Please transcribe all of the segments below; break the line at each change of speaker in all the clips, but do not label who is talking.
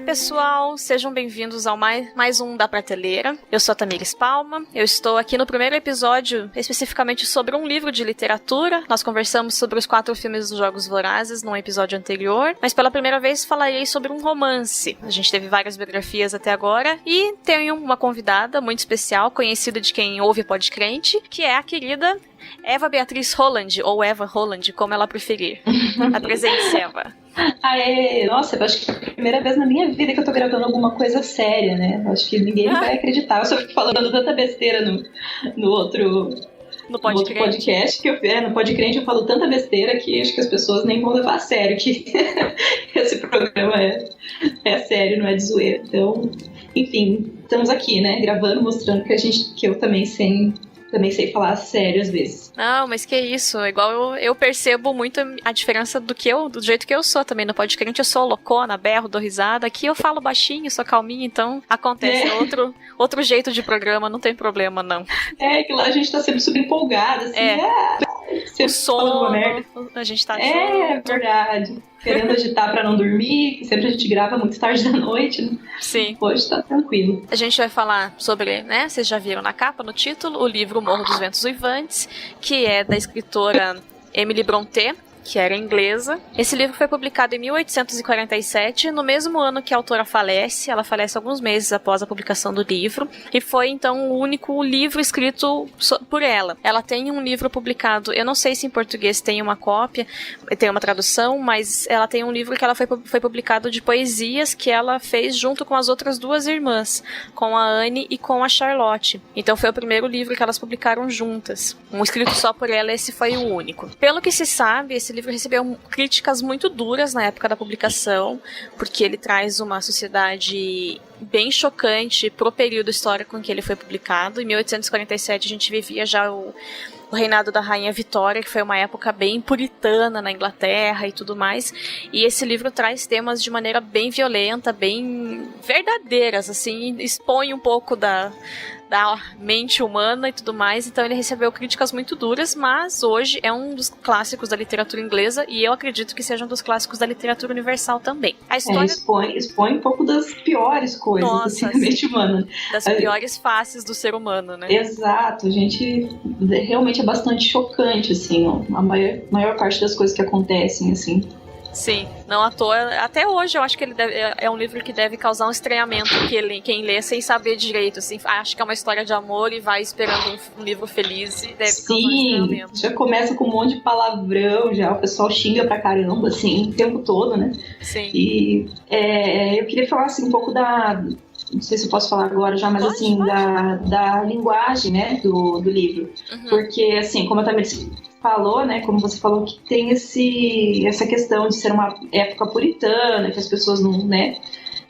pessoal, sejam bem-vindos ao mais um da Prateleira. Eu sou a Tamires Palma, eu estou aqui no primeiro episódio especificamente sobre um livro de literatura. Nós conversamos sobre os 4 filmes dos Jogos Vorazes num episódio anterior, mas pela primeira vez falarei sobre um romance. A gente teve várias biografias até agora e tenho uma convidada muito especial, conhecida de quem ouve Podcrente, que é a querida Eva Beatriz Holland, ou Eva Holland, como ela preferir. Apresente-se, Eva.
Aê, nossa, eu acho que é a primeira vez na minha vida que eu tô gravando alguma coisa séria, né? Eu acho que ninguém vai acreditar. Eu só fico falando tanta besteira no outro podcast que no Podcrente eu falo tanta besteira que acho que as pessoas nem vão levar a sério que esse programa é sério, não é de zoeira. Então, enfim, estamos aqui, né, gravando, mostrando que eu também sei falar sério às vezes.
Não, mas que isso, igual eu percebo muito a diferença do jeito que eu sou também no Podcrente. Eu sou loucona, berro, dou risada. Aqui eu falo baixinho, sou calminha, então acontece. Outro jeito de programa, não tem problema, não.
É, que lá a gente tá sempre super empolgada, assim,
o sono, a gente tá junto.
É verdade. Querendo agitar pra não dormir, que sempre a gente grava muito tarde da noite, né?
Sim.
Hoje tá tranquilo.
A gente vai falar sobre, né, vocês já viram na capa, no título, o livro Morro dos Ventos Uivantes, que é da escritora Emily Brontë, que era inglesa. Esse livro foi publicado em 1847, no mesmo ano que a autora falece. Ela falece alguns meses após a publicação do livro, e foi então o único livro escrito por ela. Ela tem um livro publicado, eu não sei se em português tem uma cópia, tem uma tradução, mas ela tem um livro que ela foi publicado de poesias que ela fez junto com as outras 2 irmãs, com a Anne e com a Charlotte. Então foi o primeiro livro que elas publicaram juntas. Um escrito só por ela, esse foi o único. Pelo que se sabe, esse livro recebeu críticas muito duras na época da publicação, porque ele traz uma sociedade bem chocante pro período histórico em que ele foi publicado. Em 1847 a gente vivia já o reinado da Rainha Vitória, que foi uma época bem puritana na Inglaterra e tudo mais, e esse livro traz temas de maneira bem violenta, bem verdadeiras, assim, expõe um pouco da mente humana e tudo mais. Então ele recebeu críticas muito duras, mas hoje é um dos clássicos da literatura inglesa, e eu acredito que seja um dos clássicos da literatura universal também. A história
expõe um pouco das piores coisas da mente humana.
Das piores faces do ser humano, né?
Exato, gente, realmente é bastante chocante, assim, a maior parte das coisas que acontecem, assim.
Sim, não à toa. Até hoje eu acho que ele é um livro que deve causar um estranhamento quem lê sem saber direito, assim, acha que é uma história de amor e vai esperando um livro feliz e deve causar um estranhamento.
Já começa com um monte de palavrão, já o pessoal xinga pra caramba, assim, o tempo todo, né?
Sim.
E eu queria falar, assim, um pouco não sei se eu posso falar agora já, mas
pode.
Da linguagem, né, do livro.
Uhum.
Porque, assim, como eu também falou, né, como você falou, que tem essa questão de ser uma época puritana, que as pessoas não, né,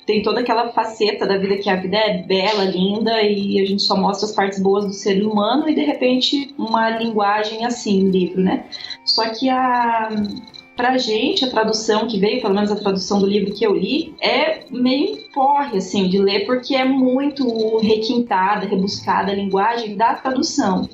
tem toda aquela faceta da vida, que a vida é bela, linda, e a gente só mostra as partes boas do ser humano, e de repente uma linguagem assim no livro, né. Só que pra gente, a tradução que veio, pelo menos a tradução do livro que eu li, é meio porre, assim, de ler, porque é muito requintada, rebuscada a linguagem da tradução.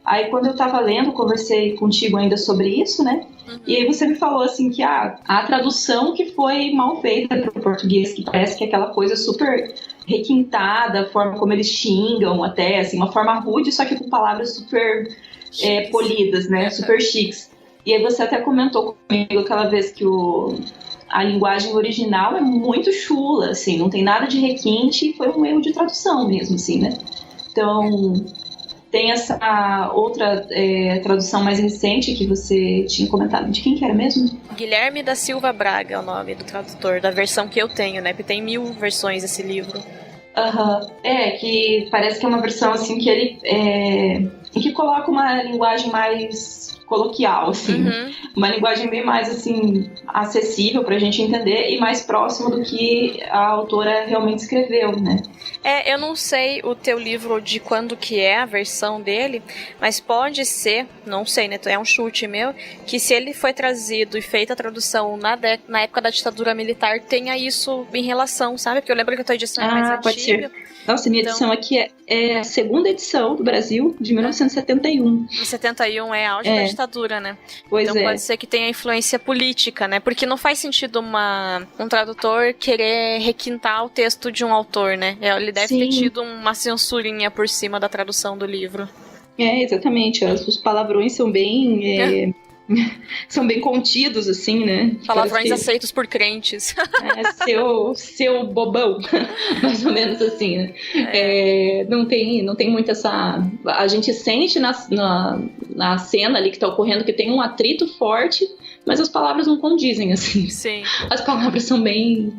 Aí, quando eu tava lendo, conversei contigo ainda sobre isso, né? Uhum. E aí você me falou, assim, que a tradução que foi mal feita pro português, que parece que é aquela coisa super requintada, a forma como eles xingam até, assim, uma forma rude, só que com palavras super polidas, né? Super chiques. E aí você até comentou comigo aquela vez que a linguagem original é muito chula, assim, não tem nada de requinte, foi um erro de tradução mesmo, assim, né? Então, tem essa outra tradução mais recente que você tinha comentado. De quem que era mesmo?
Guilherme da Silva Braga é o nome do tradutor, da versão que eu tenho, né? Porque tem 1000 versões esse livro.
Que parece que é uma versão, assim, que ele que coloca uma linguagem mais coloquial, assim.
Uhum.
Uma linguagem bem mais, assim, acessível pra gente entender e mais próximo do que a autora realmente escreveu, né?
Eu não sei o teu livro de quando que é a versão dele, mas pode ser, não sei, né? É um chute meu, que se ele foi trazido e feita a tradução na época da ditadura militar, tenha isso em relação, sabe? Porque eu lembro que a tua edição é mais antiga.
Nossa, minha edição aqui é a segunda edição do Brasil, de 1971.
Em 71 é auge da ditadura, né?
Pois
então pode ser que tenha influência política, né? Porque não faz sentido um tradutor querer requintar o texto de um autor, né? Ele deve ter tido uma censurinha por cima da tradução do livro.
Exatamente. Os palavrões são bem... são bem contidos, assim, né?
Palavrões aceitos por crentes.
Seu bobão. Mais ou menos assim, né? Não tem muito essa... A gente sente na cena ali que tá ocorrendo que tem um atrito forte, mas as palavras não condizem, assim.
Sim.
As palavras são bem...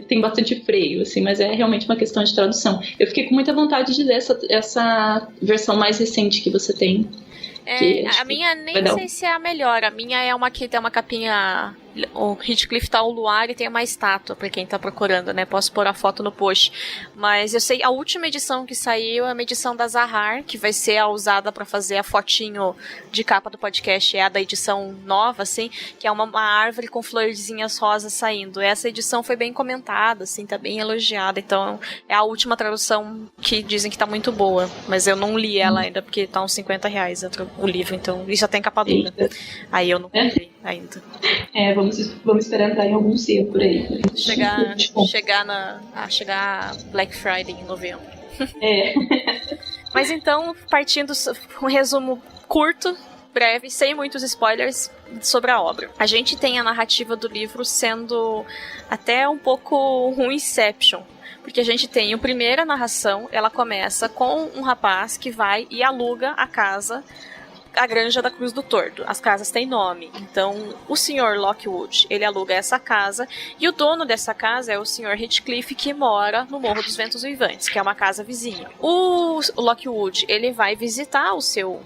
tem bastante freio, assim, mas é realmente uma questão de tradução. Eu fiquei com muita vontade de ler essa versão mais recente que você tem.
A minha nem sei se é a melhor. A minha é uma que tem uma capinha. O Heathcliff tá ao luar e tem uma estátua, pra quem tá procurando, né? Posso pôr a foto no post. Mas eu sei, a última edição que saiu é uma edição da Zahar, que vai ser a usada pra fazer a fotinho de capa do podcast. É a da edição nova, assim, que é uma árvore com florzinhas rosas saindo. Essa edição foi bem comentada, assim, tá bem elogiada. Então é a última tradução que dizem que tá muito boa. Mas eu não li ela ainda, porque tá uns R$50 o livro, então isso já tem capa dura. Aí eu não comprei ainda.
Vamos esperar entrar em algum selo por aí.
Chegar Black Friday em novembro. Mas então, partindo um resumo curto, breve, sem muitos spoilers sobre a obra. A gente tem a narrativa do livro sendo até um pouco um Inception. Porque a gente tem a primeira narração, ela começa com um rapaz que vai e aluga a casa, a Granja da Cruz do Tordo. As casas têm nome. Então, o Sr. Lockwood, ele aluga essa casa, e o dono dessa casa é o Sr. Heathcliff, que mora no Morro dos Ventos Uivantes, que é uma casa vizinha. O Lockwood, ele vai visitar o seu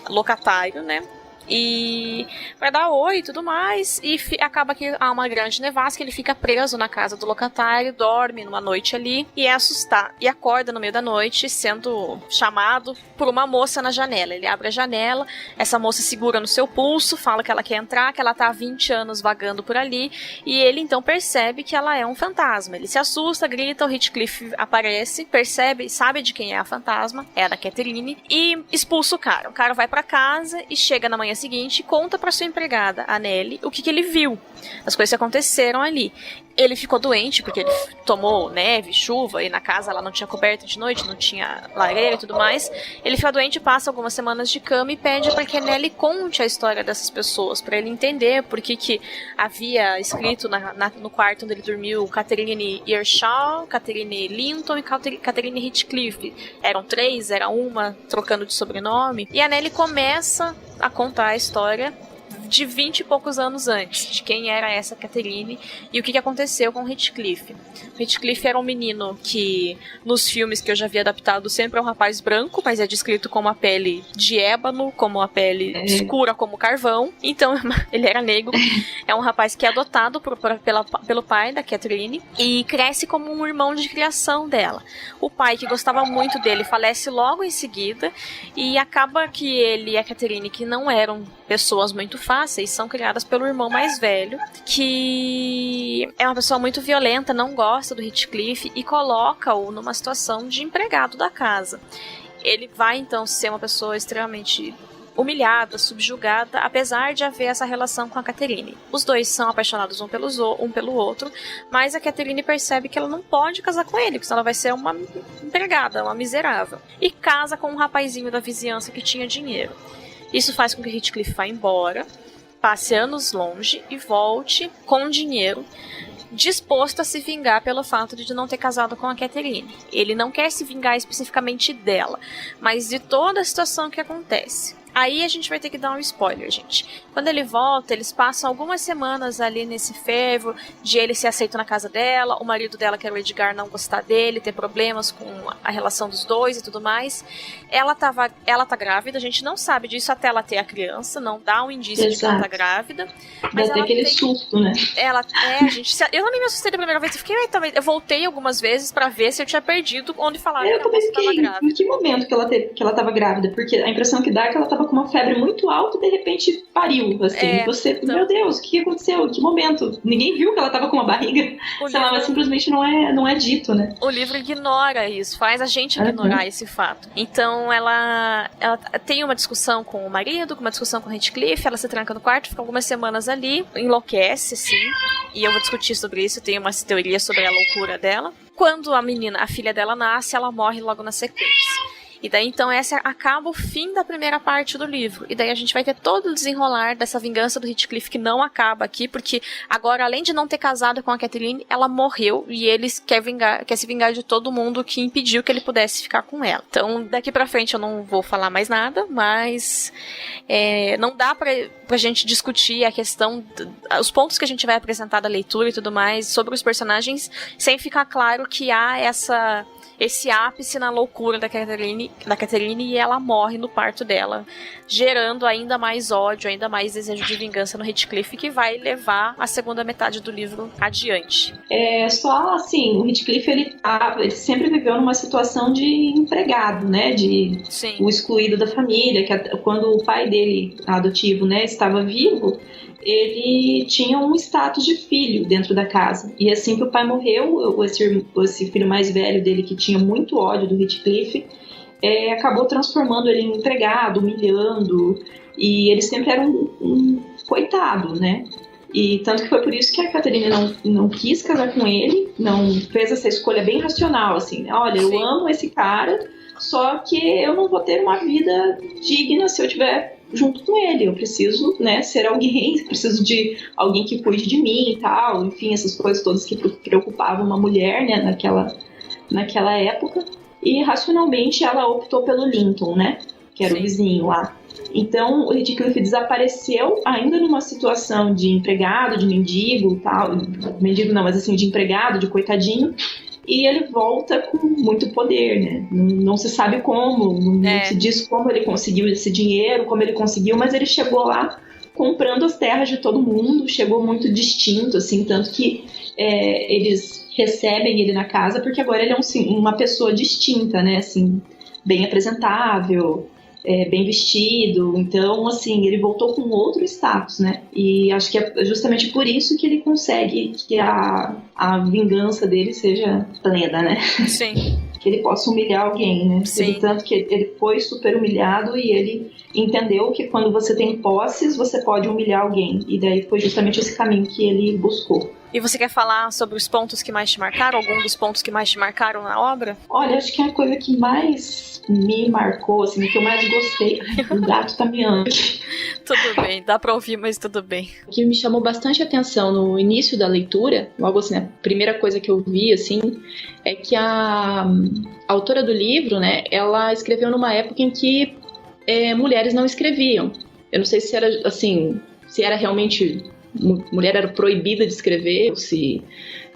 locatário, né? E vai dar oi e tudo mais, e acaba que há uma grande nevasca, ele fica preso na casa do locatário, dorme numa noite ali e é assustado, e acorda no meio da noite sendo chamado por uma moça na janela. Ele abre a janela, essa moça segura no seu pulso, fala que ela quer entrar, que ela tá há 20 anos vagando por ali, e ele então percebe que ela é um fantasma. Ele se assusta, grita, o Heathcliff aparece, percebe, sabe de quem é a fantasma, é a da Catherine, e expulsa o cara. O cara vai pra casa e chega na manhã seguinte, conta pra sua empregada, a Nelly, o que ele viu, as coisas que aconteceram ali. Ele ficou doente porque ele tomou neve, chuva, e na casa ela não tinha coberta de noite, não tinha lareira e tudo mais. Ele fica doente, passa algumas semanas de cama e pede para que a Nelly conte a história dessas pessoas, para ele entender por que havia escrito no quarto onde ele dormiu Catherine Earshaw, Catherine Linton e Catherine Heathcliff. Eram 3, era uma, trocando de sobrenome. E a Nelly começa a contar a história de 20 e poucos anos antes, de quem era essa Catherine e o que aconteceu com o Heathcliff. O Heathcliff era um menino que, nos filmes que eu já vi adaptado, sempre é um rapaz branco, mas é descrito com uma pele de ébano, como uma pele escura como carvão, então ele era negro. É um rapaz que é adotado pelo pai da Catherine e cresce como um irmão de criação dela. O pai, que gostava muito dele, falece logo em seguida e acaba que ele e a Catherine, que não eram pessoas muito fáceis, são criadas pelo irmão mais velho, que é uma pessoa muito violenta, não gosta do Heathcliff e coloca-o numa situação de empregado da casa. Ele vai então ser uma pessoa extremamente humilhada, subjugada, apesar de haver essa relação com a Catherine. Os dois são apaixonados um pelo outro, mas a Catherine percebe que ela não pode casar com ele, porque senão ela vai ser uma empregada, uma miserável. E casa com um rapazinho da vizinhança que tinha dinheiro. Isso faz com que Heathcliff vá embora, passe anos longe e volte com dinheiro, disposto a se vingar pelo fato de não ter casado com a Catherine. Ele não quer se vingar especificamente dela, mas de toda a situação que acontece. Aí a gente vai ter que dar um spoiler, gente. Quando ele volta, eles passam algumas semanas ali nesse fervo de ele ser aceito na casa dela, o marido dela, que era o Edgar, não gostar dele, ter problemas com a relação dos dois e tudo mais. Ela tá grávida, a gente não sabe disso até ela ter a criança, não dá um indício de que ela tá grávida. Mas
ela aquele susto, né?
Eu também me assustei da primeira vez, eu voltei algumas vezes pra ver se eu tinha perdido onde falaram que ela estava grávida.
Em que momento que ela tava grávida? Porque a impressão que dá é que ela tava com uma febre muito alta e de repente pariu, assim. Você, então... meu Deus, o que aconteceu? Que momento? Ninguém viu que ela tava com uma barriga. Sei lá, mas simplesmente não é dito, né?
O livro ignora isso, faz a gente ignorar esse fato. Então ela tem uma discussão com o marido, uma discussão com o Heathcliff, ela se tranca no quarto, fica algumas semanas ali, enlouquece, sim. E eu vou discutir sobre isso, eu tenho umas teorias sobre a loucura dela. Quando a filha dela nasce, ela morre logo na sequência. E daí, então, essa acaba o fim da primeira parte do livro. E daí a gente vai ter todo o desenrolar dessa vingança do Heathcliff, que não acaba aqui, porque agora, além de não ter casado com a Catherine, ela morreu e ele quer se vingar de todo mundo que impediu que ele pudesse ficar com ela. Então, daqui pra frente eu não vou falar mais nada, mas não dá pra gente discutir a questão, os pontos que a gente vai apresentar da leitura e tudo mais, sobre os personagens, sem ficar claro que há esse ápice na loucura da Catherine, e ela morre no parto dela, gerando ainda mais ódio, ainda mais desejo de vingança no Heathcliff, que vai levar a segunda metade do livro adiante.
Só assim, o Heathcliff ele sempre viveu numa situação de empregado, né, o excluído da família, que quando o pai dele, adotivo, né, estava vivo, ele tinha um status de filho dentro da casa. E assim que o pai morreu, esse filho mais velho dele, que tinha muito ódio do Heathcliff, acabou transformando ele em empregado, humilhando. E ele sempre era um coitado, né? E tanto que foi por isso que a Catherine não quis casar com ele, não fez essa escolha bem racional, assim. Olha, eu amo esse cara, só que eu não vou ter uma vida digna se eu tiver junto com ele, eu preciso, né, ser alguém, preciso de alguém que cuide de mim e tal, enfim, essas coisas todas que preocupavam uma mulher, né, naquela época, e racionalmente ela optou pelo Linton, né, que era o vizinho lá. Então o Heathcliff desapareceu ainda numa situação de empregado, de mendigo e tal, mendigo não, mas assim, de empregado, de coitadinho, e ele volta com muito poder, né? Não se sabe como, não se diz como ele conseguiu esse dinheiro, como ele conseguiu, mas ele chegou lá comprando as terras de todo mundo, chegou muito distinto, assim, tanto que eles recebem ele na casa, porque agora ele é uma pessoa distinta, né? Assim, bem apresentável, bem vestido, então, assim, ele voltou com outro status, né? E acho que é justamente por isso que ele consegue que a vingança dele seja plena, né?
Sim.
Que ele possa humilhar alguém, né?
Sim.
Tanto que ele foi super humilhado e ele entendeu que quando você tem posses, você pode humilhar alguém. E daí foi justamente esse caminho que ele buscou.
E você quer falar sobre os pontos que mais te marcaram? Algum dos pontos que mais te marcaram na obra?
Olha, acho que a coisa que mais me marcou, assim, que eu mais gostei... O gato tá miando.
Tudo bem, dá pra ouvir, mas tudo bem.
O que me chamou bastante atenção no início da leitura, logo assim, a primeira coisa que eu vi, assim, é que a autora do livro, né, ela escreveu numa época em que mulheres não escreviam. Eu não sei se era, assim, se era realmente... mulher era proibida de escrever, ou se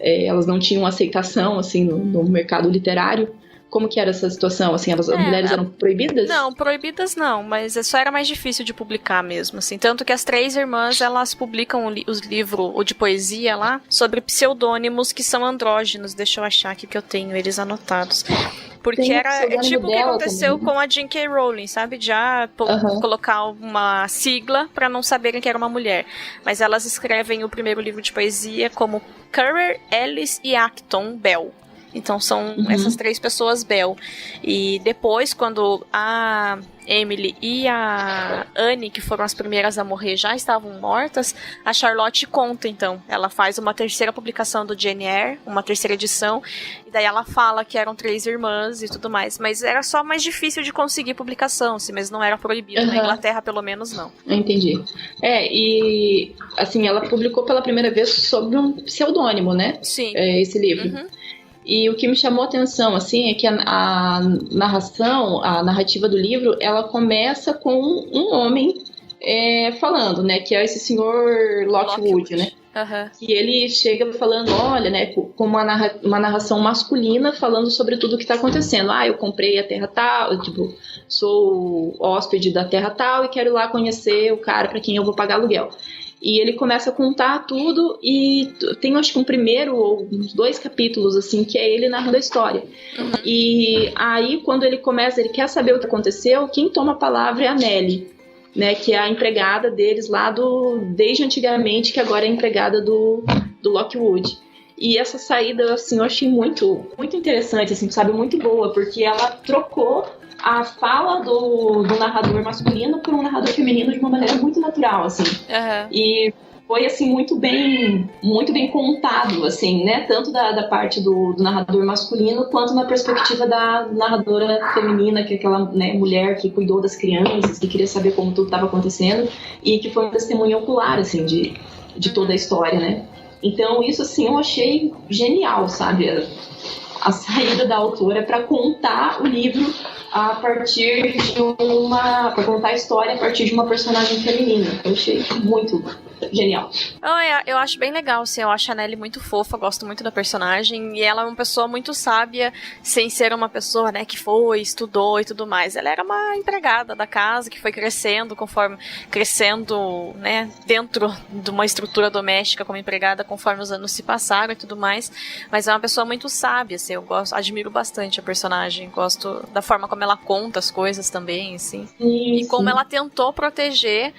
elas não tinham aceitação, assim, no mercado literário. Como que era essa situação? Assim, as mulheres eram proibidas?
Não, proibidas não, mas só era mais difícil de publicar mesmo, assim. Tanto que as 3 irmãs, elas publicam os livros, o de poesia lá, sobre pseudônimos que são andrógenos. Deixa eu achar aqui que eu tenho eles anotados. Porque é tipo o que aconteceu também, né? Com a J.K. Rowling, sabe? Já colocar uma sigla pra não saberem que era uma mulher. Mas elas escrevem o primeiro livro de poesia como Currer, Ellis e Acton Bell. Então são essas 3 pessoas Bell. E depois, quando a Emily e a Anne, que foram as primeiras a morrer, já estavam mortas, a Charlotte conta, então. Ela faz uma terceira publicação do Jane Eyre, uma terceira edição, e daí ela fala que eram 3 irmãs e tudo mais. Mas era só mais difícil de conseguir publicação, assim, mas não era proibido. Na Inglaterra, pelo menos, não.
Entendi. E, assim, ela publicou pela primeira vez sob um pseudônimo, né?
Sim.
Esse livro. E o que me chamou a atenção, assim, é que a narrativa do livro, ela começa com um homem falando, né, que é esse senhor Lockwood, né? Que ele chega falando, olha, né, com uma narração masculina falando sobre tudo o que está acontecendo. Eu comprei a terra tal, tipo, sou hóspede da terra tal e quero ir lá conhecer o cara para quem eu vou pagar aluguel. E ele começa a contar tudo e tem, acho que um primeiro ou uns 2 capítulos, assim, que é ele narrando a história. E aí, quando ele começa, ele quer saber o que aconteceu, quem toma a palavra é a Nellie. né, que é a empregada deles lá desde antigamente, que agora é empregada do Lockwood. E essa saída, assim, eu achei muito, muito interessante, assim, sabe, muito boa, porque ela trocou a fala do narrador masculino por um narrador feminino de uma maneira muito natural, assim. E foi, assim, muito bem contado, assim, né? Tanto da parte do narrador masculino, quanto na perspectiva da narradora feminina, que é aquela, né, mulher que cuidou das crianças, que queria saber como tudo estava acontecendo, e que foi um testemunho ocular, assim, de toda a história, né? Então, isso, assim, eu achei genial, sabe? A saída da autora para contar o livro a partir para contar a história a partir de uma personagem feminina. Eu achei muito genial.
Eu acho bem legal, assim, eu acho a Nelly muito fofa, gosto muito da personagem, e ela é uma pessoa muito sábia, sem ser uma pessoa, né, que foi, estudou e tudo mais. Ela era uma empregada da casa, que foi crescendo, né, dentro de uma estrutura doméstica como empregada, conforme os anos se passaram e tudo mais, mas é uma pessoa muito sábia, assim, eu admiro bastante a personagem, gosto da forma como ela conta as coisas também, assim, e como ela tentou proteger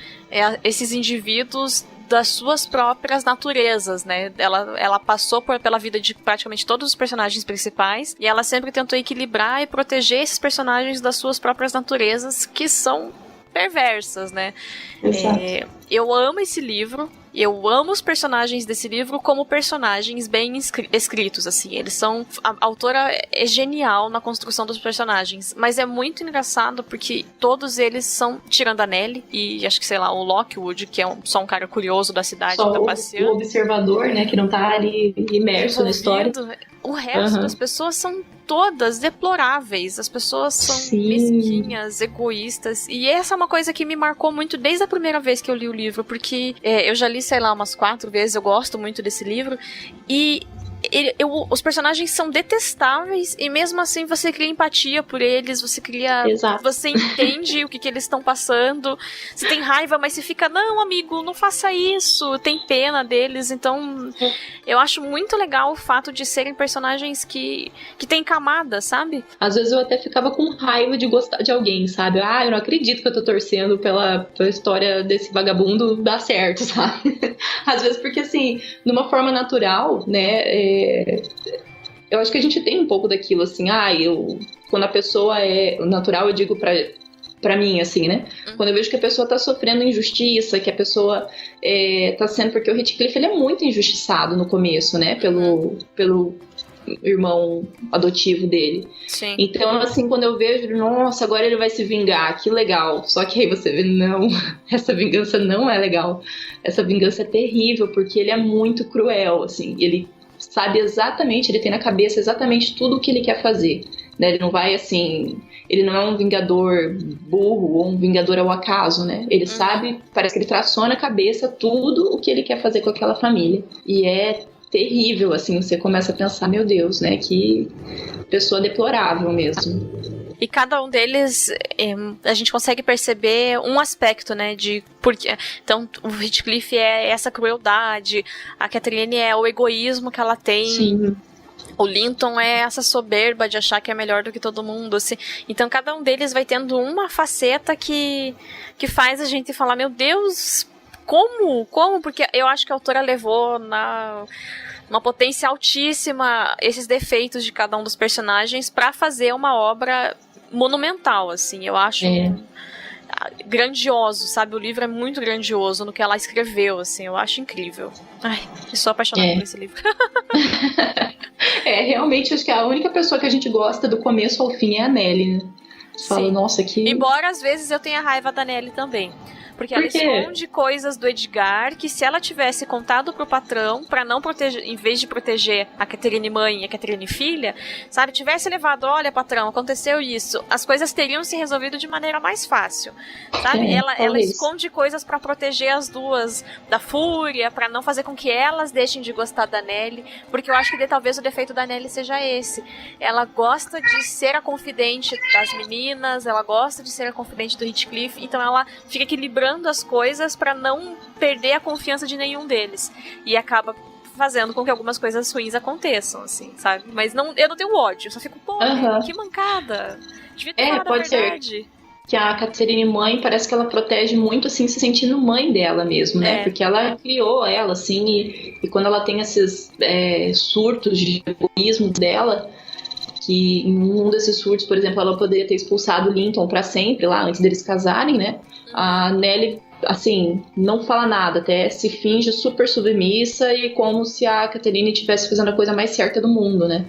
esses indivíduos das suas próprias naturezas, né? Ela passou pela vida de praticamente todos os personagens principais e ela sempre tentou equilibrar e proteger esses personagens das suas próprias naturezas, que são perversas, né? Eu amo esse livro. Eu amo os personagens desse livro como personagens bem escritos, assim. Eles são... A autora é genial na construção dos personagens, mas é muito engraçado porque todos eles são, tirando a Nelly e acho que, sei lá, o Lockwood, que é só um cara curioso da cidade que tá passeando.
O observador, né, que não tá ali imerso na história.
O resto das pessoas são todas deploráveis. As pessoas são mesquinhas, egoístas. E essa é uma coisa que me marcou muito desde a primeira vez que eu li o livro, porque eu já li, sei lá, umas 4 vezes, eu gosto muito desse livro, e os personagens são detestáveis e mesmo assim você cria empatia por eles, você entende o que eles estão passando, você tem raiva, mas você fica, não, amigo, não faça isso, tem pena deles. Então eu acho muito legal o fato de serem personagens que tem camada, sabe?
Às vezes eu até ficava com raiva de gostar de alguém, sabe? Eu não acredito que eu tô torcendo pela história desse vagabundo dar certo, sabe? Às vezes porque, assim, numa forma natural, né, eu acho que a gente tem um pouco daquilo, assim, quando a pessoa é natural, eu digo pra mim, assim, né? Quando eu vejo que a pessoa tá sofrendo injustiça, que a pessoa tá sendo... Porque o Heathcliff, ele é muito injustiçado no começo, né? Pelo irmão adotivo dele.
Sim.
Então, assim, quando eu vejo, nossa, agora ele vai se vingar, que legal. Só que aí você vê, não, essa vingança não é legal. Essa vingança é terrível, porque ele é muito cruel, assim. Ele sabe exatamente, ele tem na cabeça exatamente tudo o que ele quer fazer, né? Ele não vai, assim... Ele não é um vingador burro ou um vingador ao acaso, né? Ele sabe, parece que ele traçou na cabeça tudo o que ele quer fazer com aquela família. E é terrível, assim, você começa a pensar, meu Deus, né? Que pessoa deplorável mesmo.
E cada um deles, a gente consegue perceber um aspecto, né, de porque. Então, o Heathcliff é essa crueldade, a Catherine é o egoísmo que ela tem.
Sim.
O Linton é essa soberba de achar que é melhor do que todo mundo, assim. Então, cada um deles vai tendo uma faceta que faz a gente falar, meu Deus, como? Porque eu acho que a autora levou uma potência altíssima esses defeitos de cada um dos personagens para fazer uma obra monumental, assim. Eu acho grandioso, sabe? O livro é muito grandioso no que ela escreveu, assim. Eu acho incrível. Ai, eu sou apaixonada por esse livro.
Realmente, acho que a única pessoa que a gente gosta do começo ao fim é a Nelly, né? Você fala, nossa, que...
Embora às vezes eu tenha raiva da Nelly também. Porque ela esconde coisas do Edgar que se ela tivesse contado pro patrão pra não proteger, em vez de proteger a Catherine mãe e a Catherine filha, sabe, tivesse levado, olha patrão, aconteceu isso, as coisas teriam se resolvido de maneira mais fácil, sabe? Ela esconde coisas pra proteger as duas da fúria, pra não fazer com que elas deixem de gostar da Nelly, porque eu acho que talvez o defeito da Nelly seja esse. Ela gosta de ser a confidente das meninas, ela gosta de ser a confidente do Heathcliff, então ela fica equilibrando as coisas pra não perder a confiança de nenhum deles. E acaba fazendo com que algumas coisas ruins aconteçam, assim, sabe? Mas eu não tenho ódio, eu só fico, pô, que mancada. Devia ter falado a verdade.
que a Catherine mãe parece que ela protege muito, assim, se sentindo mãe dela mesmo, né? Porque ela criou ela, assim, e quando ela tem esses surtos de egoísmo dela, que em um desses surtos, por exemplo, ela poderia ter expulsado o Linton pra sempre, lá, antes deles casarem, né? A Nellie, assim, não fala nada, até se finge super submissa e como se a Catherine estivesse fazendo a coisa mais certa do mundo, né?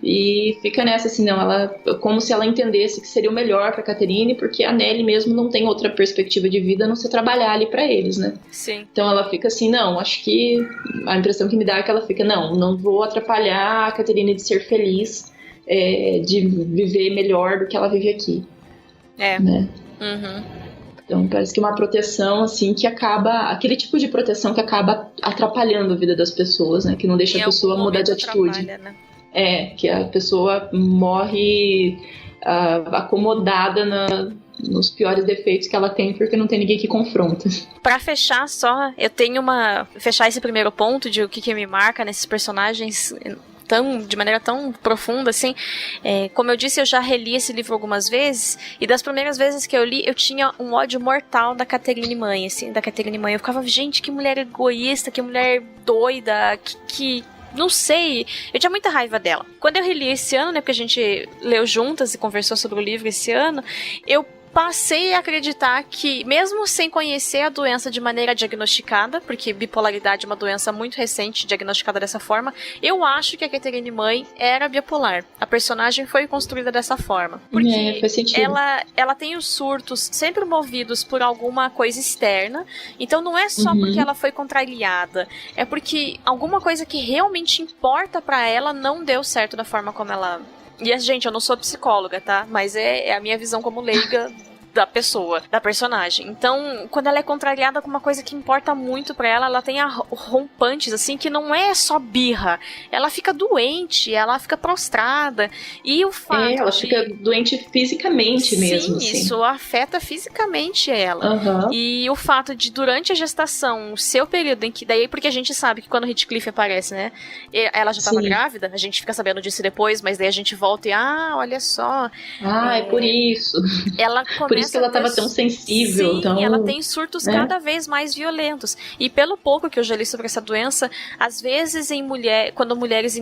E fica nessa, assim, não, ela, como se ela entendesse que seria o melhor pra Catherine, porque a Nellie mesmo não tem outra perspectiva de vida a não ser trabalhar ali pra eles, né?
Sim.
Então ela fica assim, não, acho que a impressão que me dá é que ela fica, não vou atrapalhar a Catherine de ser feliz, de viver melhor do que ela vive aqui. Né? Então parece que uma proteção assim que acaba, aquele tipo de proteção que acaba atrapalhando a vida das pessoas, né? Que não deixa a pessoa mudar de atitude.
Né?
Que a pessoa morre acomodada nos piores defeitos que ela tem porque não tem ninguém que confronta.
Pra fechar só, eu tenho fechar esse primeiro ponto de o que me marca nesses personagens de maneira tão profunda, assim. Como eu disse, eu já reli esse livro algumas vezes, e das primeiras vezes que eu li, eu tinha um ódio mortal da Catherine mãe, assim, Eu ficava, gente, que mulher egoísta, que mulher doida, que não sei, eu tinha muita raiva dela. Quando eu reli esse ano, né, porque a gente leu juntas e conversou sobre o livro esse ano, eu passei a acreditar que, mesmo sem conhecer a doença de maneira diagnosticada, porque bipolaridade é uma doença muito recente, diagnosticada dessa forma, eu acho que a Catherine mãe era bipolar. A personagem foi construída dessa forma. Porque
faz sentido.
ela tem os surtos sempre movidos por alguma coisa externa, então não é só porque ela foi contrariada, é porque alguma coisa que realmente importa pra ela não deu certo da forma como ela... E, gente, eu não sou psicóloga, tá? Mas é a minha visão como leiga da pessoa, da personagem. Então, quando ela é contrariada com uma coisa que importa muito pra ela, ela tem rompantes, assim, que não é só birra. Ela fica doente, ela fica prostrada. E o fato
ela fica doente fisicamente mesmo.
Sim,
assim.
isso afeta fisicamente ela. E o fato de, durante a gestação, o seu período em que... Daí, porque a gente sabe que quando o Heathcliff aparece, né? Ela já estava grávida, a gente fica sabendo disso depois, mas daí a gente volta e, olha só.
É por isso.
Ela começa
por isso que ela estava tão sensível.
Sim, ela tem surtos cada vez mais violentos. E pelo pouco que eu já li sobre essa doença, às vezes quando mulheres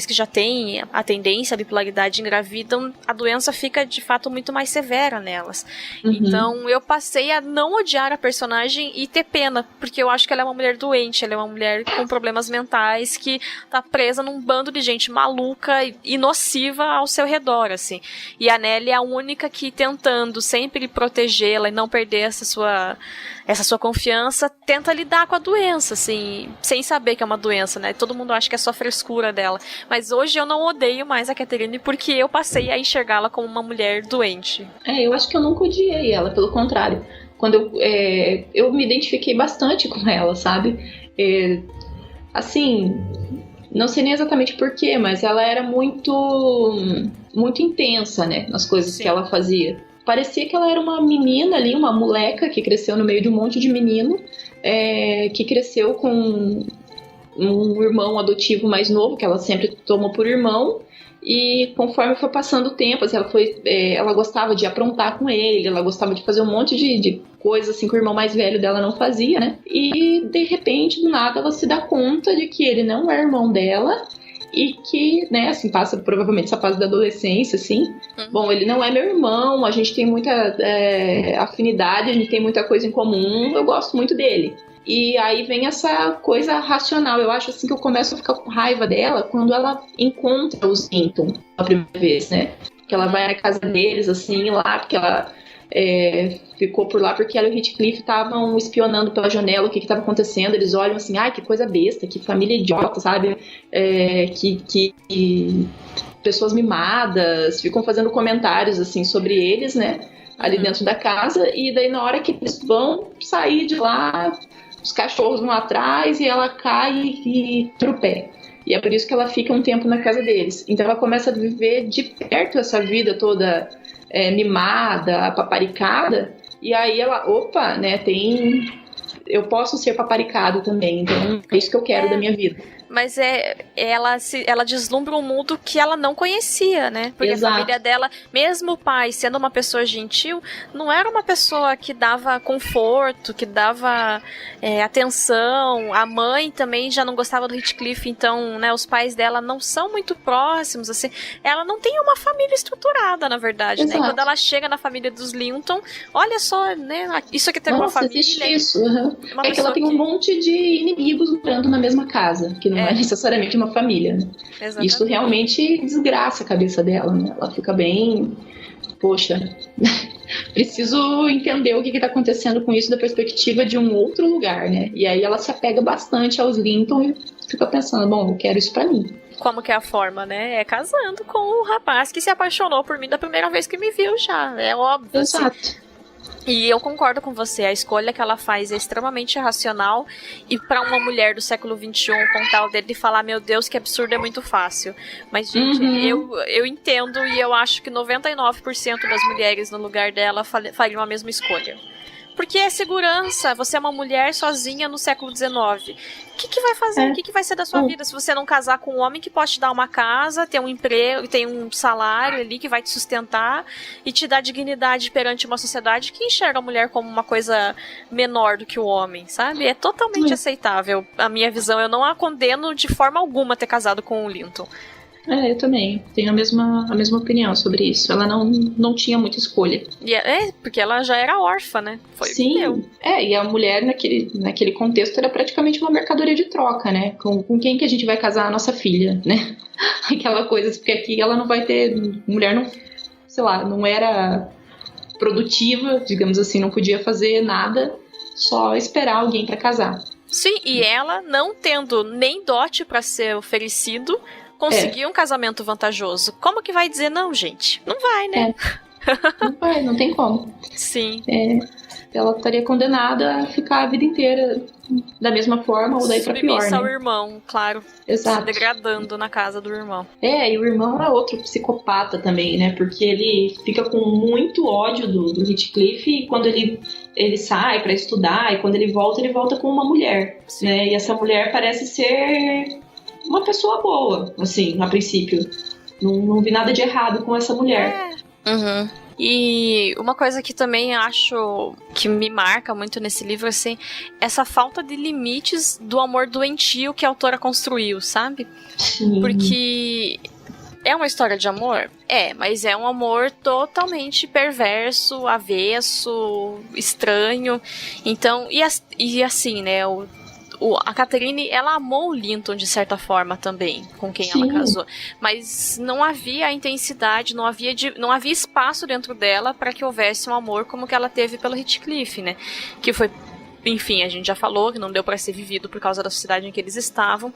que já têm a tendência, a bipolaridade, engravidam, a doença fica de fato muito mais severa nelas. Então eu passei a não odiar a personagem e ter pena, porque eu acho que ela é uma mulher doente, ela é uma mulher com problemas mentais que tá presa num bando de gente maluca e nociva ao seu redor, assim. E a Nellie é a única que, tentando sempre protegê-la e não perder essa sua confiança, tenta lidar com a doença, assim, sem saber que é uma doença, né? Todo mundo acha que é só frescura dela. Mas hoje eu não odeio mais a Catherine porque eu passei a enxergá-la como uma mulher doente.
Eu acho que eu nunca odiei ela, pelo contrário. Quando eu me identifiquei bastante com ela, sabe? Assim, não sei nem exatamente porquê, mas ela era muito intensa, né? Nas coisas que ela fazia. Parecia que ela era uma menina ali, uma moleca que cresceu no meio de um monte de menino, que cresceu com um irmão adotivo mais novo, que ela sempre tomou por irmão, e conforme foi passando o tempo, assim, ela gostava de aprontar com ele, ela gostava de fazer um monte de coisas assim que o irmão mais velho dela não fazia, né? E de repente, do nada, ela se dá conta de que ele não é irmão dela, e que, né, assim, passa provavelmente essa fase da adolescência, assim. Bom, ele não é meu irmão, a gente tem muita afinidade, a gente tem muita coisa em comum, eu gosto muito dele. E aí vem essa coisa racional. Eu acho, assim, que eu começo a ficar com raiva dela quando ela encontra os Linton a primeira vez, né? Que ela vai na casa deles, assim, lá, porque ela... ficou por lá porque ela e o Heathcliff estavam espionando pela janela o que estava acontecendo. Eles olham assim, que coisa besta, que família idiota, sabe? Que pessoas mimadas, ficam fazendo comentários assim sobre eles, né? Ali dentro da casa, e daí na hora que eles vão sair de lá, os cachorros vão atrás e ela cai e tropé. E é por isso que ela fica um tempo na casa deles. Então ela começa a viver de perto essa vida toda mimada, paparicada, e aí ela, né, eu posso ser paparicado também, então é isso que eu quero da minha vida.
Mas ela deslumbra um mundo que ela não conhecia, né? Porque
Exato.
a família dela, mesmo o pai sendo uma pessoa gentil, não era uma pessoa que dava conforto, que dava atenção. A mãe também já não gostava do Heathcliff, então, né, os pais dela não são muito próximos, assim. Ela não tem uma família estruturada, na verdade, né? E quando ela chega na família dos Linton, olha só, né? Isso aqui tem uma família.
Existe isso. É que ela tem um monte de inimigos morando na mesma casa, que não é necessariamente uma família, né?
Exatamente.
Isso realmente desgraça a cabeça dela, né? Ela fica bem... Poxa, preciso entender o que está acontecendo com isso da perspectiva de um outro lugar, né? E aí ela se apega bastante aos Linton e fica pensando, bom, eu quero isso pra mim.
Como que é a forma, né? É casando com o rapaz que se apaixonou por mim da primeira vez que me viu já. É óbvio.
Exato.
Assim. E eu concordo com você, a escolha que ela faz é extremamente racional, e pra uma mulher do século XXI contar o dele e falar, meu Deus, que absurdo, é muito fácil. Mas, gente, eu entendo, e eu acho que 99% das mulheres no lugar dela fariam a mesma escolha. Porque é segurança, você é uma mulher sozinha no século XIX. O que vai fazer? O que vai ser da sua vida se você não casar com um homem que pode te dar uma casa, ter um emprego, tem um salário ali que vai te sustentar e te dar dignidade perante uma sociedade que enxerga a mulher como uma coisa menor do que o homem, sabe? É totalmente aceitável. A minha visão, eu não a condeno de forma alguma ter casado com o Linton.
Eu também tenho a mesma opinião sobre isso. Ela não tinha muita escolha.
Porque ela já era órfã, né?
Sim, e a mulher naquele contexto era praticamente uma mercadoria de troca, né? Com quem que a gente vai casar a nossa filha, né? Aquela coisa, porque aqui ela não vai ter... Mulher não, sei lá, não era produtiva, digamos assim, não podia fazer nada, só esperar alguém pra casar.
Sim, e ela não tendo nem dote pra ser oferecido, conseguir um casamento vantajoso. Como que vai dizer não, gente? Não vai, né?
Não vai, não tem como.
Sim.
Ela estaria condenada a ficar a vida inteira da mesma forma ou daí pra pior, né?
Submissa ao irmão, claro.
Exato.
Se degradando na casa do irmão.
E o irmão é outro psicopata também, né? Porque ele fica com muito ódio do Heathcliff, e quando ele sai pra estudar, e quando ele volta com uma mulher, né? E essa mulher parece ser uma pessoa boa, assim, a princípio. Não vi nada de errado com essa mulher. E
uma coisa que também acho que me marca muito nesse livro, assim, essa falta de limites do amor doentio que a autora construiu, sabe?
Sim.
Porque é uma história de amor? Mas é um amor totalmente perverso, avesso, estranho. Então, e assim, né, a Catherine, ela amou o Linton de certa forma também, com quem ela casou, mas não havia a intensidade, não havia espaço dentro dela para que houvesse um amor como que ela teve pelo Heathcliff, né? Que foi, enfim, a gente já falou que não deu para ser vivido por causa da sociedade em que eles estavam.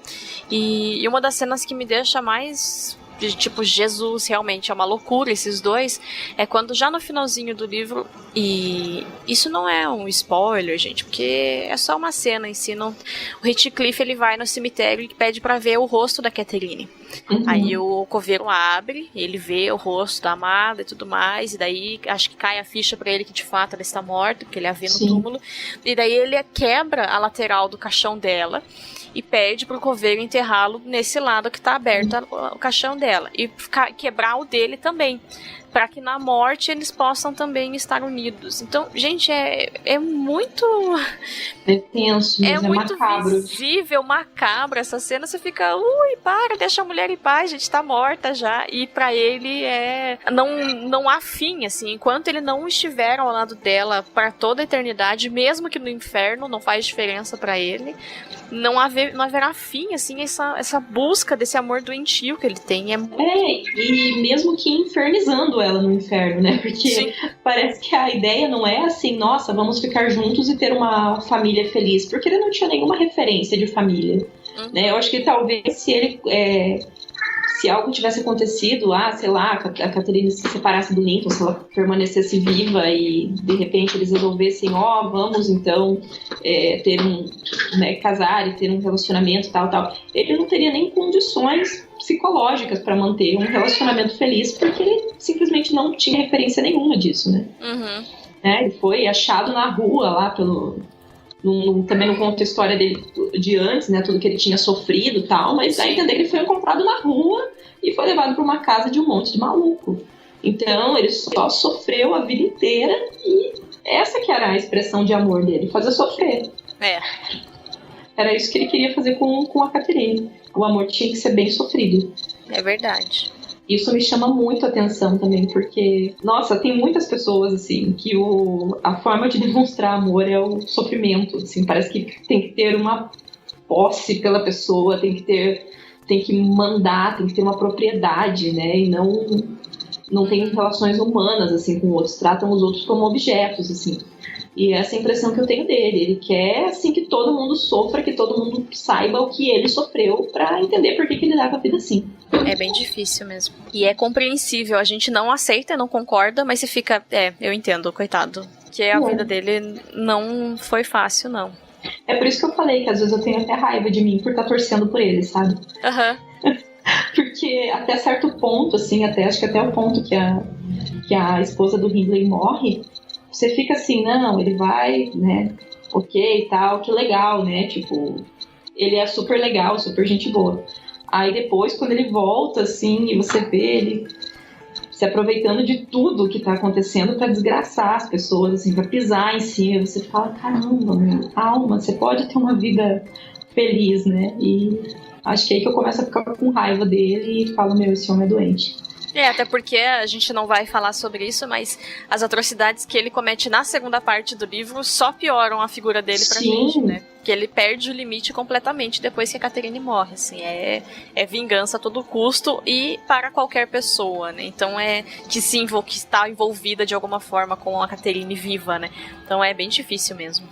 E uma das cenas que me deixa mais tipo, Jesus, realmente é uma loucura esses dois, é quando já no finalzinho do livro, e isso não é um spoiler, gente, porque é só uma cena em si, o Heathcliff, ele vai no cemitério e pede pra ver o rosto da Catherine. Aí o coveiro abre, ele vê o rosto da amada e tudo mais, e daí acho que cai a ficha pra ele que de fato ela está morta, porque ele a vê no túmulo, e daí ele quebra a lateral do caixão dela e pede pro coveiro enterrá-lo nesse lado que tá aberto o caixão dela, e quebrar o dele também, para que na morte eles possam também estar unidos. Então, gente, é muito...
É tenso,
é muito
macabro.
Visível, macabro essa cena. Você fica, deixa a mulher em paz, gente, tá morta já. E pra ele não há fim, assim. Enquanto ele não estiver ao lado dela para toda a eternidade, mesmo que no inferno, não faz diferença pra ele, não haverá fim, assim, essa busca desse amor doentio que ele tem.
E mesmo que infernizando ela no inferno, né? Porque parece que a ideia não é assim, nossa, vamos ficar juntos e ter uma família feliz, porque ele não tinha nenhuma referência de família, né? Eu acho que talvez se algo tivesse acontecido, sei lá, a Catherine se separasse do Linton, se ela permanecesse viva e de repente eles resolvessem, vamos então casar e ter um relacionamento tal, ele não teria nem condições psicológicas para manter um relacionamento feliz, porque ele simplesmente não tinha referência nenhuma disso, né? Ele foi achado na rua lá também não conta a história dele de antes, né? Tudo que ele tinha sofrido e tal, mas dá a entender que ele foi encontrado na rua e foi levado para uma casa de um monte de maluco. Então ele só sofreu a vida inteira e essa que era a expressão de amor dele, fazer sofrer. Era isso que ele queria fazer com a Catherine. O amor tinha que ser bem sofrido.
É verdade.
Isso me chama muito a atenção também, porque, nossa, tem muitas pessoas, assim, que a forma de demonstrar amor é o sofrimento, assim, parece que tem que ter uma posse pela pessoa, tem que mandar, tem que ter uma propriedade, né, e não tem relações humanas, assim, com outros, tratam os outros como objetos, assim. E essa é a impressão que eu tenho dele. Ele quer, assim, que todo mundo sofra, que todo mundo saiba o que ele sofreu pra entender por que ele leva a vida assim.
É bem difícil mesmo. E é compreensível. A gente não aceita, não concorda, mas se fica... eu entendo, coitado. Que a vida dele não foi fácil, não.
É por isso que eu falei que às vezes eu tenho até raiva de mim por estar torcendo por ele, sabe? Porque até certo ponto, assim, acho que até o ponto que a esposa do Hindley morre, você fica assim, não, ele vai, né, ok e tal, que legal, né, tipo, ele é super legal, super gente boa. Aí depois, quando ele volta, assim, e você vê ele se aproveitando de tudo que tá acontecendo pra desgraçar as pessoas, assim, pra pisar em cima, você fala, caramba, meu, calma, você pode ter uma vida feliz, né, e acho que é aí que eu começo a ficar com raiva dele e falo, meu, esse homem é doente.
Até porque a gente não vai falar sobre isso, mas as atrocidades que ele comete na segunda parte do livro só pioram a figura dele pra gente, né? Que ele perde o limite completamente depois que a Catherine morre, assim. É vingança a todo custo e para qualquer pessoa, né? Então que está envolvida de alguma forma com a Catherine viva, né? Então é bem difícil mesmo.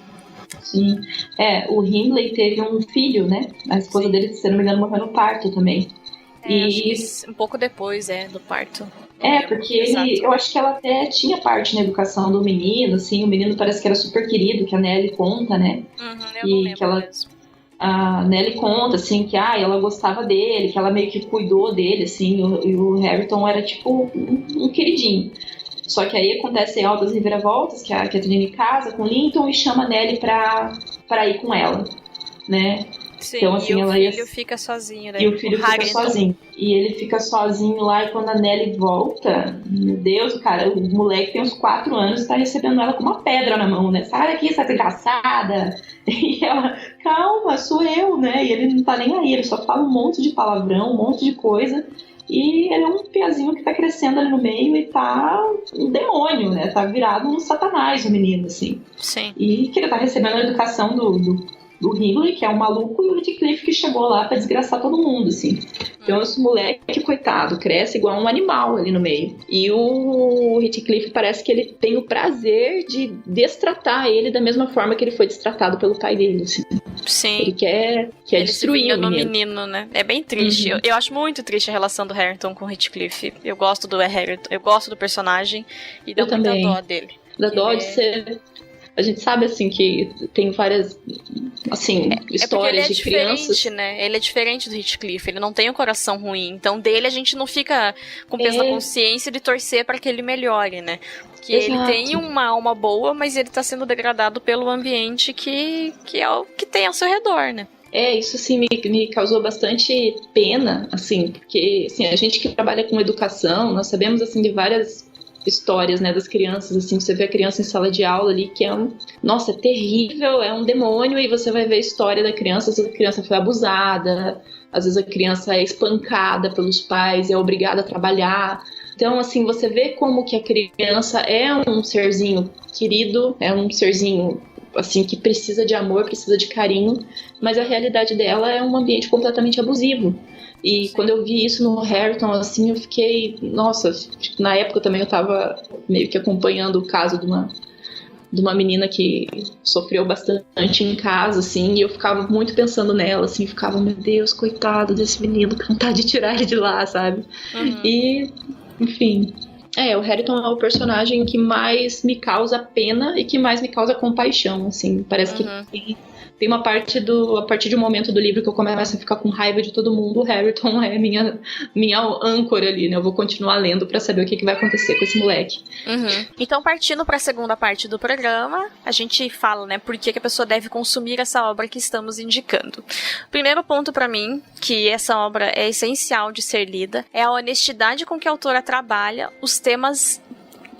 Sim. O Hindley teve um filho, né? A esposa dele, se não me engano, morreu no parto também.
E um pouco depois, do parto.
Porque eu acho que ela até tinha parte na educação do menino, assim, o menino parece que era super querido, que a Nellie conta, né?
Eu não lembro
que ela, a Nellie conta, assim, que ela gostava dele, que ela meio que cuidou dele, assim, e o Harrington era tipo um queridinho. Só que aí acontecem altas reviravoltas, que a Catherine casa com Linton e chama a Nellie pra ir com ela, né?
Sim,
então, assim,
e o filho fica sozinho, né?
E o filho fica sozinho. E ele fica sozinho lá, e quando a Nellie volta, meu Deus, cara, o moleque tem uns 4 anos e tá recebendo ela com uma pedra na mão, né? Sai daqui, essa desgraçada! E ela, calma, sou eu, né? E ele não tá nem aí, ele só fala um monte de palavrão, um monte de coisa. E ele é um piazinho que tá crescendo ali no meio e tá um demônio, né? Tá virado um satanás, o menino, assim.
Sim.
E que ele tá recebendo a educação do Hindley, que é um maluco, e o Heathcliff que chegou lá pra desgraçar todo mundo, assim. Então esse moleque, coitado, cresce igual um animal ali no meio. E o Heathcliff parece que ele tem o prazer de destratar ele da mesma forma que ele foi destratado pelo pai dele, assim.
Sim.
Ele quer destruir o menino,
né? É bem triste. Eu acho muito triste a relação do Harrington com o Heathcliff. Eu gosto do Harrington, eu gosto do personagem e dá muita dó dele.
Da dó de ser... A gente sabe, assim, que tem várias, assim, histórias de crianças.
Né? Ele é diferente do Heathcliff, ele não tem um coração ruim. Então, dele a gente não fica com peso na consciência de torcer para que ele melhore, né? Porque ele tem uma alma boa, mas ele tá sendo degradado pelo ambiente que é o que tem ao seu redor, né?
Isso assim me causou bastante pena, assim, porque assim, a gente que trabalha com educação, nós sabemos, assim, de várias histórias, né, das crianças, assim, você vê a criança em sala de aula ali, que é nossa, é terrível, é um demônio, e você vai ver a história da criança, às vezes a criança foi abusada, às vezes a criança é espancada pelos pais, é obrigada a trabalhar. Então, assim, você vê como que a criança é um serzinho querido, é um serzinho, assim, que precisa de amor, precisa de carinho, mas a realidade dela é um ambiente completamente abusivo. E quando eu vi isso no Harrington, assim, eu fiquei... Nossa, na época também eu tava meio que acompanhando o caso de uma menina que sofreu bastante em casa, assim, e eu ficava muito pensando nela, assim, ficava, meu Deus, coitado desse menino, com vontade de tirar ele de lá, sabe? E, enfim... o Harrington é o personagem que mais me causa pena e que mais me causa compaixão, assim. Parece que tem
tem uma parte a partir de um momento do livro que eu começo a ficar com raiva de todo mundo, o Harrington é minha âncora ali, né? Eu vou continuar lendo pra saber o que vai acontecer com esse moleque.
Uhum. Então, partindo pra segunda parte do programa, a gente fala, né, por que a pessoa deve consumir essa obra que estamos indicando. Primeiro ponto pra mim, que essa obra é essencial de ser lida, é a honestidade com que a autora trabalha os temas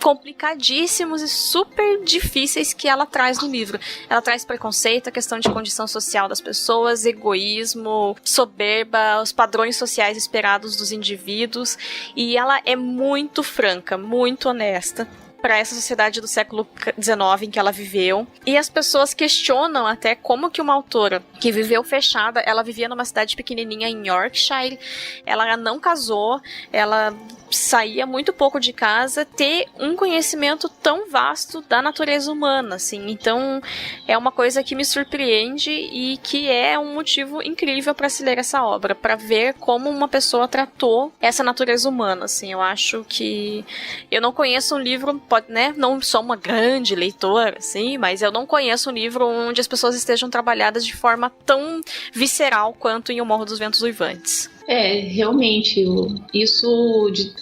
complicadíssimos e super difíceis que ela traz no livro. Ela traz preconceito, a questão de condição social das pessoas, egoísmo, soberba, os padrões sociais esperados dos indivíduos, e ela é muito franca, muito honesta para essa sociedade do século XIX em que ela viveu. E as pessoas questionam até como que uma autora que viveu fechada, ela vivia numa cidade pequenininha em Yorkshire, ela não casou, ela saía muito pouco de casa, ter um conhecimento tão vasto da natureza humana, assim. Então, é uma coisa que me surpreende e que é um motivo incrível para se ler essa obra, para ver como uma pessoa tratou essa natureza humana, assim. Eu acho que eu não conheço um livro, né, não sou uma grande leitora, assim, mas eu não conheço um livro onde as pessoas estejam trabalhadas de forma tão visceral quanto em O Morro dos Ventos Uivantes.
Realmente,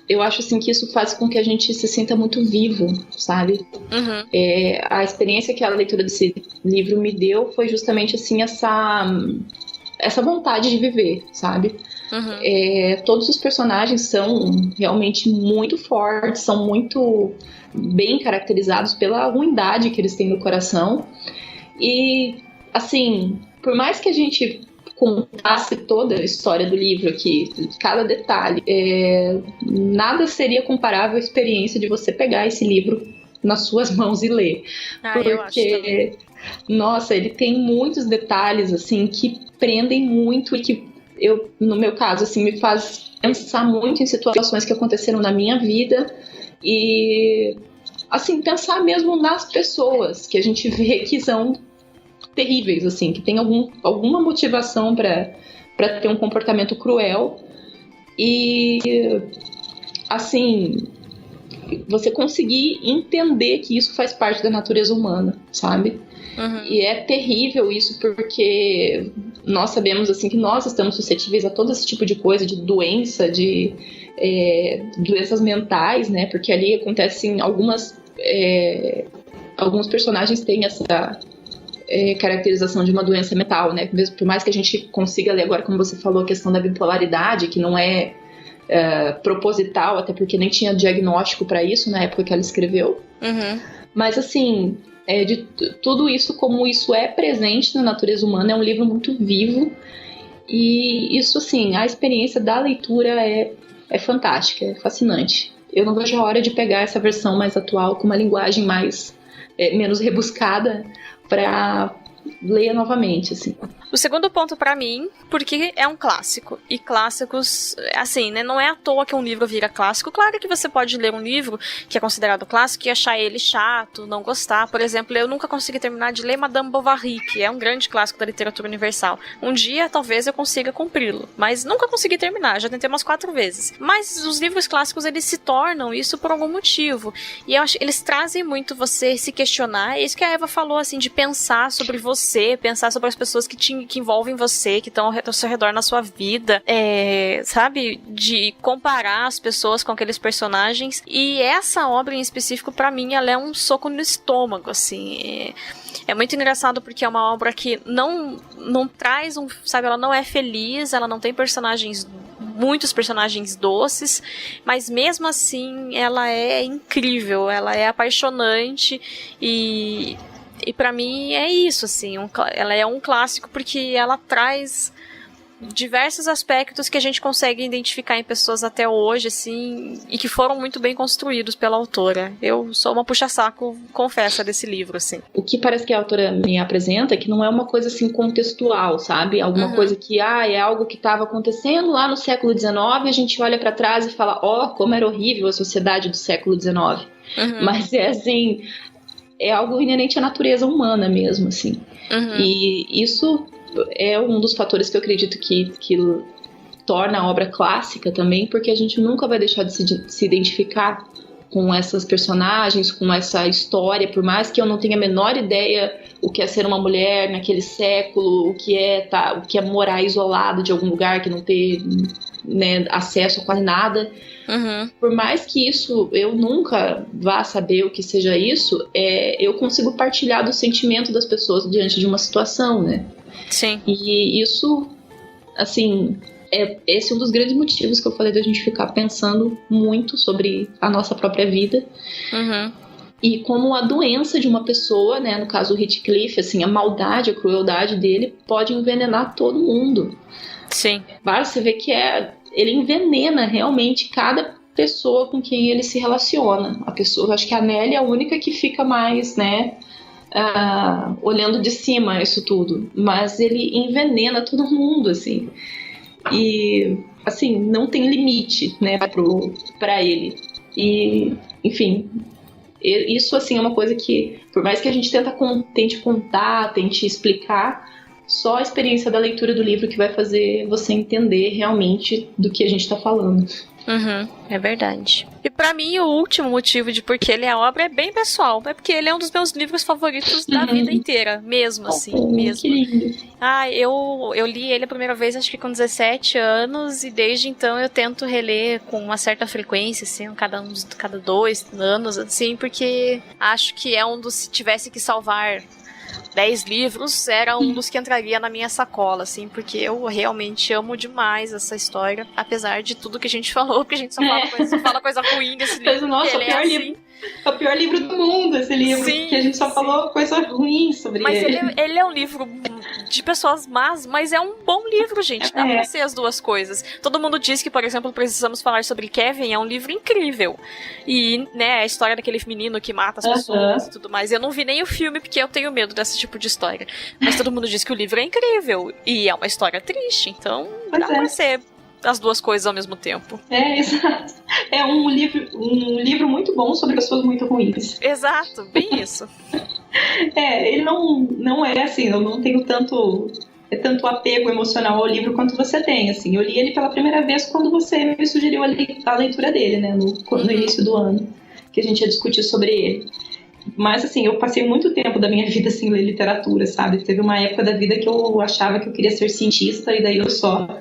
eu acho assim que isso faz com que a gente se sinta muito vivo, sabe?
Uhum.
A experiência que a leitura desse livro me deu foi justamente assim essa vontade de viver, sabe? Uhum. Todos os personagens são realmente muito fortes, são muito bem caracterizados pela ruindade que eles têm no coração. E, assim, por mais que a gente contasse toda a história do livro aqui, cada detalhe, nada seria comparável à experiência de você pegar esse livro nas suas mãos e ler. Porque, nossa, ele tem muitos detalhes, assim, que prendem muito e que no meu caso, assim, me faz pensar muito em situações que aconteceram na minha vida e, assim, pensar mesmo nas pessoas que a gente vê que são terríveis, assim, que tem alguma motivação para ter um comportamento cruel e, assim, você conseguir entender que isso faz parte da natureza humana, sabe? Uhum. E é terrível isso porque nós sabemos, assim, que nós estamos suscetíveis a todo esse tipo de coisa, de doença, de doenças mentais, né? Porque ali acontecem alguns personagens têm essa caracterização de uma doença mental, né? Mesmo, por mais que a gente consiga ler agora, como você falou, a questão da bipolaridade, que não é proposital, até porque nem tinha diagnóstico para isso na época que ela escreveu. Uhum. Mas, assim, de tudo isso, como isso é presente na natureza humana, é um livro muito vivo. E isso, assim, a experiência da leitura é fantástica, é fascinante. Eu não vejo a hora de pegar essa versão mais atual, com uma linguagem menos rebuscada, para ler novamente, assim.
O segundo ponto pra mim, porque é um clássico. E clássicos, assim, né? Não é à toa que um livro vira clássico. Claro que você pode ler um livro que é considerado clássico e achar ele chato, não gostar. Por exemplo, eu nunca consegui terminar de ler Madame Bovary, que é um grande clássico da literatura universal. Um dia, talvez, eu consiga cumpri-lo. Mas nunca consegui terminar, já tentei umas 4 vezes. Mas os livros clássicos, eles se tornam isso por algum motivo. E eu acho que eles trazem muito você se questionar. É isso que a Eva falou, assim, de pensar sobre você, pensar sobre as pessoas que envolvem você, que estão ao seu redor na sua vida, sabe? De comparar as pessoas com aqueles personagens. E essa obra em específico, pra mim, ela é um soco no estômago, assim. É muito engraçado porque é uma obra que não traz sabe, ela não é feliz, ela não tem muitos personagens doces, mas mesmo assim ela é incrível, ela é apaixonante e pra mim é isso, assim, ela é um clássico porque ela traz diversos aspectos que a gente consegue identificar em pessoas até hoje, assim, e que foram muito bem construídos pela autora. Eu sou uma puxa-saco, confessa, desse livro, assim.
O que parece que a autora me apresenta é que não é uma coisa, assim, contextual, sabe? Alguma coisa que, é algo que estava acontecendo lá no século XIX, a gente olha pra trás e fala, como era horrível a sociedade do século XIX. Mas é, assim, é algo inerente à natureza humana mesmo, assim. E isso é um dos fatores que eu acredito que torna a obra clássica também, porque a gente nunca vai deixar de se identificar com essas personagens, com essa história, por mais que eu não tenha a menor ideia o que é ser uma mulher naquele século, o que é morar isolado de algum lugar, que não ter, né, acesso a quase nada. Por mais que isso eu nunca vá saber o que seja isso, eu consigo partilhar do sentimento das pessoas diante de uma situação, né?
Sim.
E isso, assim, esse é um dos grandes motivos que eu falei da gente ficar pensando muito sobre a nossa própria vida. E como a doença de uma pessoa, né, no caso o Heathcliff, assim, a maldade, a crueldade dele pode envenenar todo mundo.
Sim.
Você vê que ele envenena realmente cada pessoa com quem ele se relaciona. Acho que a Nelly é a única que fica mais, né, olhando de cima isso tudo. Mas ele envenena todo mundo, assim. E, assim, não tem limite, né, pra ele. E, enfim, isso, assim, é uma coisa que, por mais que a gente tente contar, tente explicar, só a experiência da leitura do livro que vai fazer você entender realmente do que a gente tá falando.
É verdade. E pra mim, o último motivo de por que ele é obra é bem pessoal. É porque ele é um dos meus livros favoritos da vida inteira. Mesmo, assim. Mesmo.
Que lindo.
Eu li ele a primeira vez, acho que com 17 anos. E desde então eu tento reler com uma certa frequência, assim, cada 2 anos, assim. Porque acho que é um dos... Se tivesse que salvar 10 livros, era um dos que entraria na minha sacola, assim, porque eu realmente amo demais essa história, apesar de tudo que a gente falou, porque a gente só fala coisa ruim desse livro.
Nossa, o pior livro do mundo, esse livro,
sim,
que a gente só falou coisa ruim sobre ele.
Mas ele é um livro de pessoas más, mas é um bom livro, gente, dá pra ser as duas coisas. Todo mundo diz que, por exemplo, Precisamos Falar sobre Kevin é um livro incrível, e, né, a história daquele menino que mata as pessoas e tudo mais. Eu não vi nem o filme, porque eu tenho medo desse tipo de história, mas todo mundo diz que o livro é incrível, e é uma história triste, então dá pra ser as duas coisas ao mesmo tempo.
Exato. É um livro muito bom sobre pessoas muito ruins.
Exato, bem isso.
Ele não é assim, eu não tenho tanto apego emocional ao livro quanto você tem, assim. Eu li ele pela primeira vez quando você me sugeriu a leitura dele, né, no início do ano, que a gente ia discutir sobre ele. Mas, assim, eu passei muito tempo da minha vida sem ler literatura, sabe? Teve uma época da vida que eu achava que eu queria ser cientista e daí eu só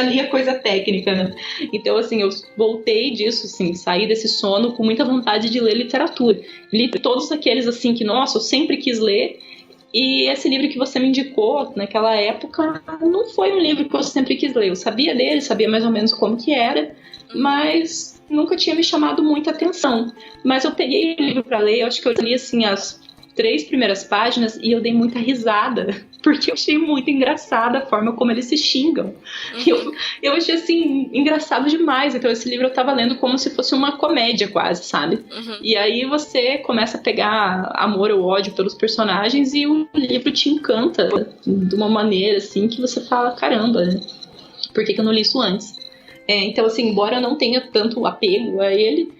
lia coisa técnica, né? Então, assim, eu voltei disso, assim, saí desse sono com muita vontade de ler literatura. Li todos aqueles, assim, que, nossa, eu sempre quis ler. E esse livro que você me indicou naquela época não foi um livro que eu sempre quis ler. Eu sabia dele, sabia mais ou menos como que era, mas nunca tinha me chamado muita atenção. Mas eu peguei o livro para ler, eu acho que eu li assim as 3 primeiras páginas e eu dei muita risada, porque eu achei muito engraçada a forma como eles se xingam. Eu achei assim engraçado demais. Então esse livro eu tava lendo como se fosse uma comédia quase, sabe? E aí você começa a pegar amor ou ódio pelos personagens e o livro te encanta de uma maneira assim que você fala, caramba, né? Por que eu não li isso antes? Então, assim, embora eu não tenha tanto apego a ele,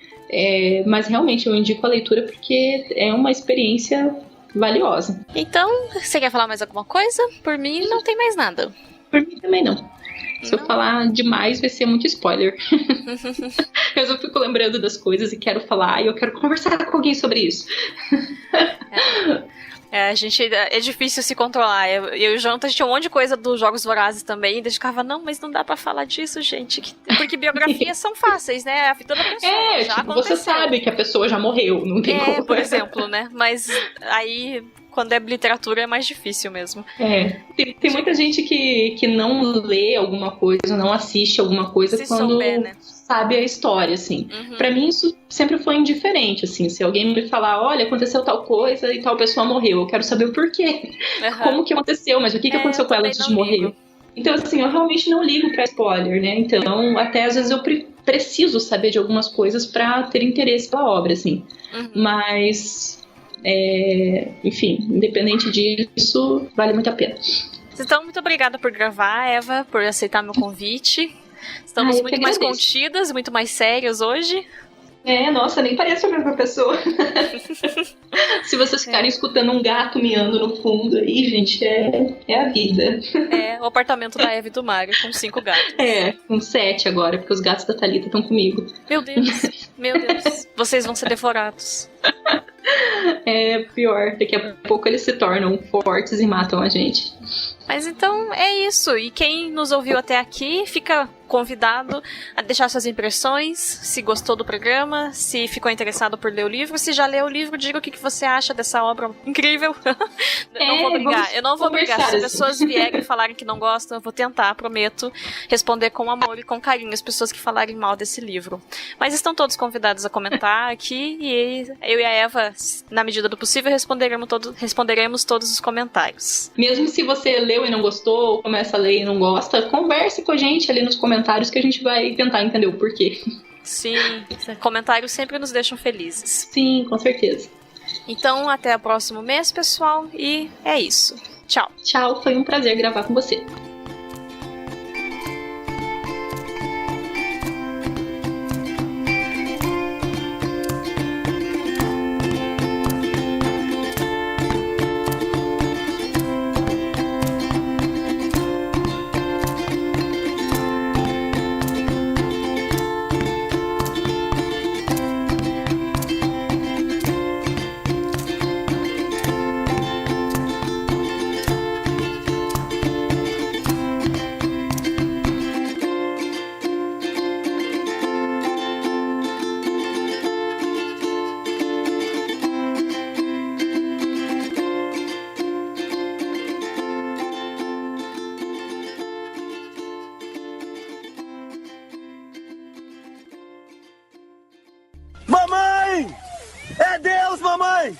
mas realmente eu indico a leitura porque é uma experiência valiosa.
Então, você quer falar mais alguma coisa? Por mim, não tem mais nada.
Por mim também não. Se eu falar demais, vai ser muito spoiler. Eu só fico lembrando das coisas e quero falar, e eu quero conversar com alguém sobre isso.
É difícil se controlar. Eu e o Jonathan, a gente tinha um monte de coisa dos Jogos Vorazes também, e a gente ficava, não, mas não dá pra falar disso, gente. Porque biografias são fáceis, né? A vida da pessoa já aconteceu.
Você sabe que a pessoa já morreu, não tem como.
Por exemplo, né? Mas aí, quando é literatura, é mais difícil mesmo.
Tem muita gente que não lê alguma coisa, não assiste alguma coisa
se
quando
souber, né?
Sabe a história, assim. Pra mim, isso sempre foi indiferente, assim. Se alguém me falar, olha, aconteceu tal coisa e tal pessoa morreu, eu quero saber o porquê. Como que aconteceu, mas o que aconteceu com ela antes de morrer? Então, assim, eu realmente não ligo pra spoiler, né? Então, até às vezes eu preciso saber de algumas coisas pra ter interesse pela obra, assim. Mas, enfim, independente disso, vale muito a pena.
Então, muito obrigada por gravar, Eva, por aceitar meu convite. Estamos muito mais contidas, muito mais sérias hoje.
Nossa, nem parece a mesma pessoa.
Se vocês ficarem escutando um gato miando no fundo aí, gente, é a vida.
O apartamento da Eva e do Mário, com 5 gatos.
Com 7 agora, porque os gatos da Thalita estão comigo.
Meu Deus. Meu Deus, vocês vão ser devorados.
É pior, daqui a pouco eles se tornam fortes e matam a gente.
Mas então é isso. E quem nos ouviu até aqui, fica convidado a deixar suas impressões, se gostou do programa, se ficou interessado por ler o livro. Se já leu o livro, diga o que você acha dessa obra incrível. Eu não vou brigar. Se as pessoas vierem e falarem que não gostam, eu vou tentar, prometo, responder com amor e com carinho as pessoas que falarem mal desse livro. Mas estão todos convidados a comentar aqui e eu e a Eva, na medida do possível, responderemos todos os comentários.
Mesmo se você leu e não gostou, ou começa a ler e não gosta, converse com a gente ali nos comentários que a gente vai tentar entender o porquê.
Sim, comentários sempre nos deixam felizes.
Sim, com certeza.
Então, até o próximo mês, pessoal, e é isso. Tchau.
Tchau, foi um prazer gravar com você.
Mamãe! É Deus, mamãe!